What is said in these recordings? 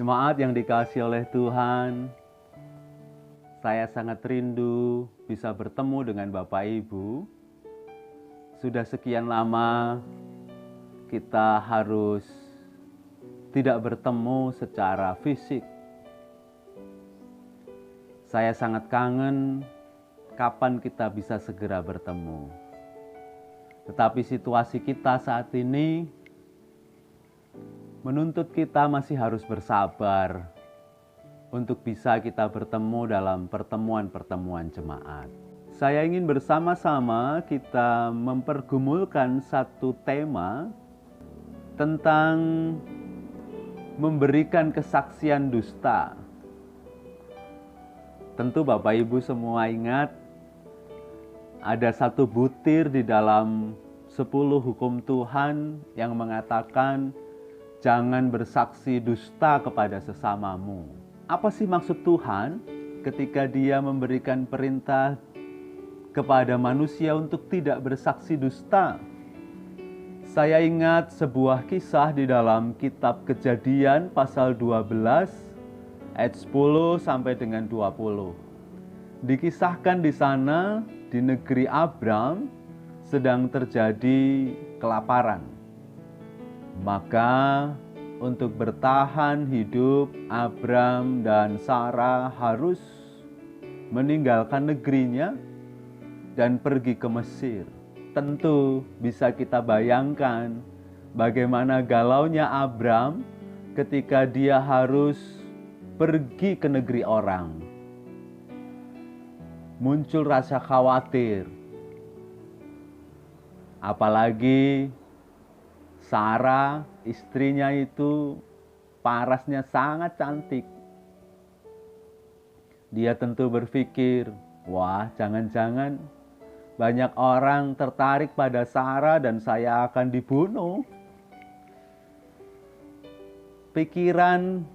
Jemaat yang dikasihi oleh Tuhan, saya sangat rindu bisa bertemu dengan Bapak Ibu. Sudah sekian lama kita harus tidak bertemu secara fisik. Saya sangat kangen kapan kita bisa segera bertemu. Tetapi situasi kita saat ini menuntut kita masih harus bersabar untuk bisa kita bertemu dalam pertemuan-pertemuan jemaat. Saya ingin bersama-sama kita mempergumulkan satu tema tentang memberikan kesaksian dusta. Tentu Bapak Ibu semua ingat, ada satu butir di dalam 10 hukum Tuhan yang mengatakan jangan bersaksi dusta kepada sesamamu. Apa sih maksud Tuhan ketika Dia memberikan perintah kepada manusia untuk tidak bersaksi dusta? Saya ingat sebuah kisah di dalam kitab Kejadian pasal 12 ayat 10 sampai dengan 20. Dikisahkan di sana di negeri Abram sedang terjadi kelaparan. Maka untuk bertahan hidup, Abram dan Sarah harus meninggalkan negerinya dan pergi ke Mesir. Tentu bisa kita bayangkan bagaimana galaunya Abram ketika dia harus pergi ke negeri orang. Muncul rasa khawatir. Apalagi Sarah, istrinya itu parasnya sangat cantik. Dia tentu berpikir, wah jangan-jangan banyak orang tertarik pada Sarah dan saya akan dibunuh. Pikiran,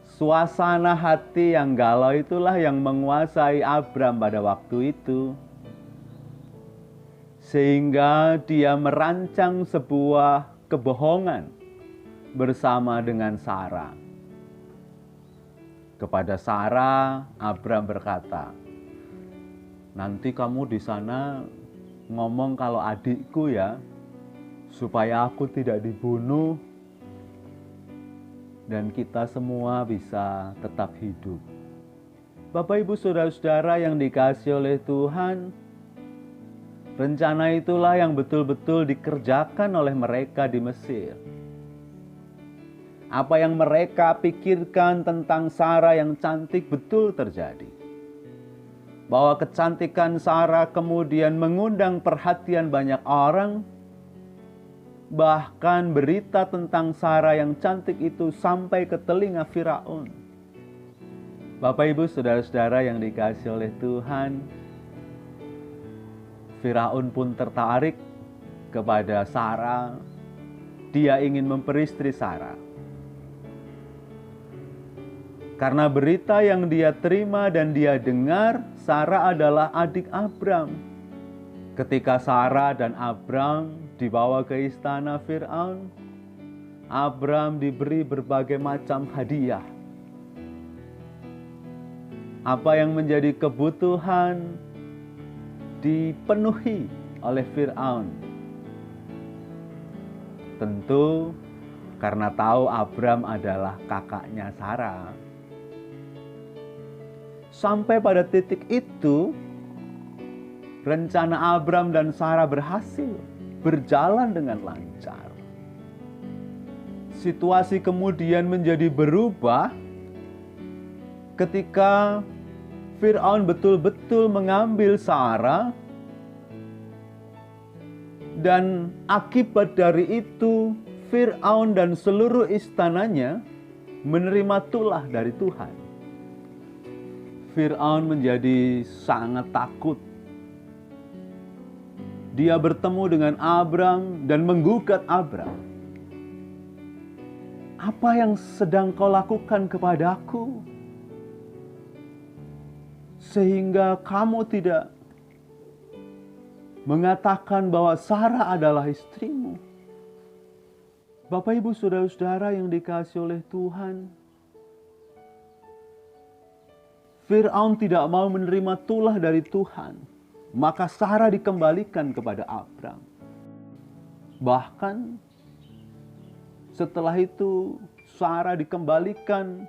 suasana hati yang galau itulah yang menguasai Abram pada waktu itu. Sehingga dia merancang sebuah kebohongan bersama dengan Sarah. Kepada Sarah, Abram berkata, nanti kamu di sana ngomong kalau adikku ya, supaya aku tidak dibunuh dan kita semua bisa tetap hidup. Bapak Ibu Saudara-saudara yang dikasihi oleh Tuhan, rencana itulah yang betul-betul dikerjakan oleh mereka di Mesir. Apa yang mereka pikirkan tentang Sarah yang cantik betul terjadi. Bahwa kecantikan Sarah kemudian mengundang perhatian banyak orang. Bahkan berita tentang Sarah yang cantik itu sampai ke telinga Firaun. Bapak Ibu Saudara-saudara yang dikasihi oleh Tuhan, Firaun pun tertarik kepada Sarah. Dia ingin memperistri Sarah. Karena berita yang dia terima dan dia dengar, Sarah adalah adik Abram. Ketika Sarah dan Abram dibawa ke istana Firaun, Abram diberi berbagai macam hadiah. Apa yang menjadi kebutuhan dipenuhi oleh Firaun. Tentu karena tahu Abram adalah kakaknya Sarah. Sampai pada titik itu, rencana Abram dan Sarah berhasil berjalan dengan lancar. Situasi kemudian menjadi berubah ketika Firaun betul-betul mengambil Sarah, dan akibat dari itu Firaun dan seluruh istananya menerima tulah dari Tuhan. Firaun menjadi sangat takut. Dia bertemu dengan Abram dan menggugat Abram. Apa yang sedang kau lakukan kepadaku? Sehingga kamu tidak mengatakan bahwa Sarah adalah istrimu. Bapak, Ibu, Saudara-saudara yang dikasihi oleh Tuhan, Fir'aun tidak mau menerima tulah dari Tuhan, maka Sarah dikembalikan kepada Abram. Bahkan setelah itu Sarah dikembalikan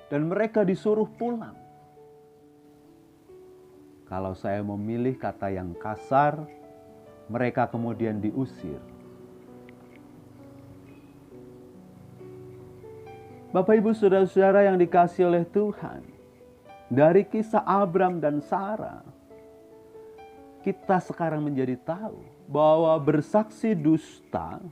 dan mereka disuruh pulang. Kalau saya memilih kata yang kasar, mereka kemudian diusir. Bapak, Ibu, Saudara-saudara yang dikasihi oleh Tuhan, dari kisah Abram dan Sarah, kita sekarang menjadi tahu bahwa bersaksi dusta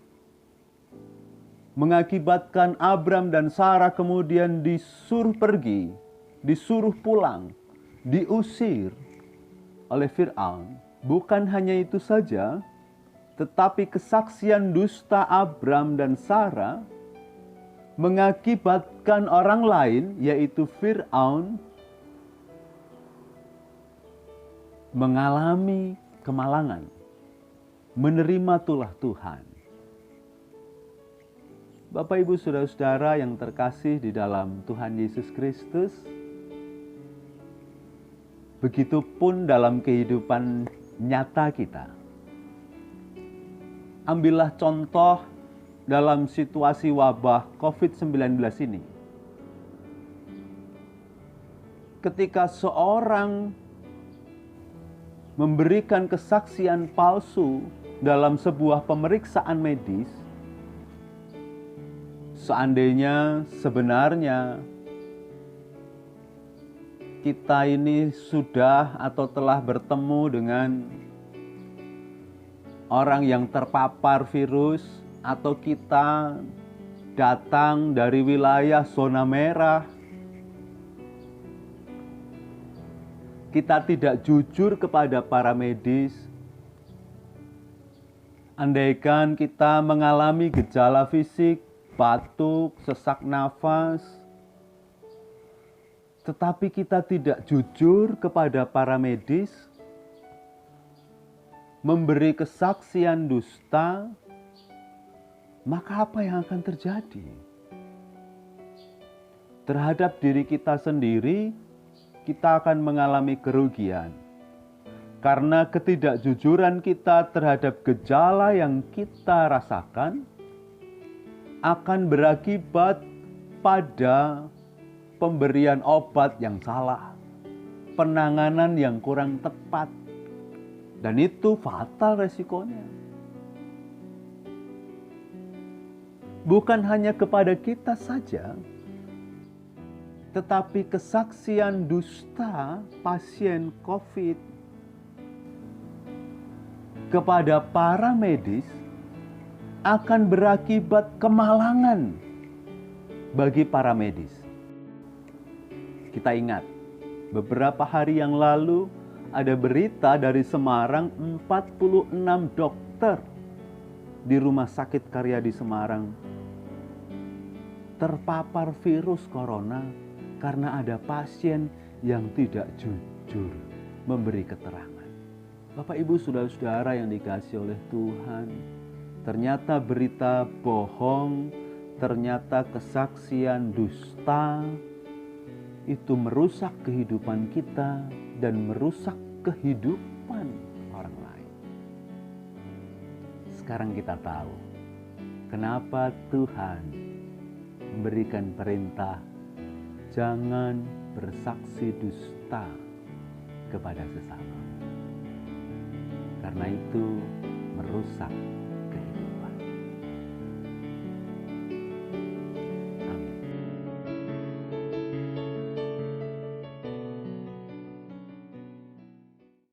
mengakibatkan Abram dan Sarah kemudian disuruh pergi, disuruh pulang, diusir oleh Fir'aun. Bukan hanya itu saja, tetapi kesaksian dusta Abram dan Sarah mengakibatkan orang lain, yaitu Fir'aun, mengalami kemalangan, menerima tulah Tuhan. Bapak, Ibu, Saudara-saudara yang terkasih di dalam Tuhan Yesus Kristus, begitupun dalam kehidupan nyata kita. Ambillah contoh dalam situasi wabah COVID-19 ini. Ketika seorang memberikan kesaksian palsu dalam sebuah pemeriksaan medis, seandainya sebenarnya kita ini sudah atau telah bertemu dengan orang yang terpapar virus, atau kita datang dari wilayah zona merah, kita tidak jujur kepada para medis. Andaikan kita mengalami gejala fisik, batuk, sesak nafas, tetapi kita tidak jujur kepada para medis, memberi kesaksian dusta, maka apa yang akan terjadi? Terhadap diri kita sendiri, kita akan mengalami kerugian. Karena ketidakjujuran kita terhadap gejala yang kita rasakan akan berakibat pada pemberian obat yang salah, penanganan yang kurang tepat, dan itu fatal resikonya. Bukan hanya kepada kita saja, tetapi kesaksian dusta pasien COVID kepada para medis akan berakibat kemalangan bagi para medis. Kita ingat, beberapa hari yang lalu ada berita dari Semarang, 46 dokter di Rumah Sakit Karya di Semarang terpapar virus corona karena ada pasien yang tidak jujur memberi keterangan. Bapak, Ibu, Saudara-saudara yang dikasihi oleh Tuhan, ternyata berita bohong, ternyata kesaksian dusta itu merusak kehidupan kita dan merusak kehidupan orang lain. Sekarang kita tahu kenapa Tuhan memberikan perintah jangan bersaksi dusta kepada sesama. Karena itu merusak